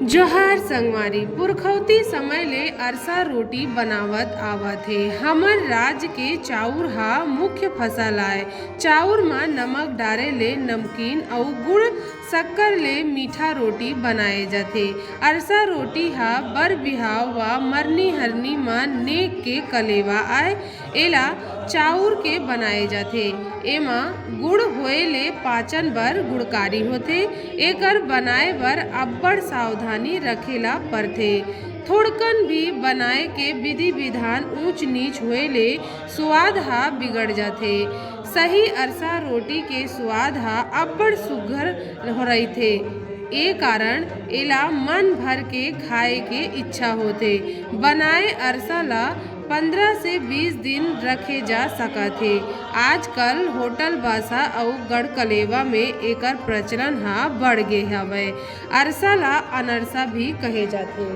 जोहार संगवारी पुरखौती समय ले अरसा रोटी बनावत आवत हे। हमर राज के चाउर ह मुख्य फसल आय। चाउर म नमक डारे ले नमकीन अउ गुड़ सक्कर ले मीठा रोटी बनाए जाथे। अरसा रोटी ह बर बिहाव व मरनी हरनी म नेक के कलेवा आय। एला चाउर के बनाए जाथे। एमा गुड़ होए ले पाचन बर गुणकारी होथे। एकर बनाए बर अब्बड़ सावधानी रखेला परथे। थोड़कन भी बनाए के विधि विधान ऊंच नीच होए ले सुवाद ह बिगड़ जाथे। सही अरसा रोटी के सुवाद ह अब्बड़ सुग्घर रहिथे। ए कारण एला मन भर के खाए के इच्छा होथे। बनाए अरसा ल 15 से 20 दिन रखे जा सकत हे। आजकल होटल बासा अउ गड़कलेवा में एकर प्रचलन ह बढ़ गे हवय। अरसा ल अनरसा भी कहे जाथे।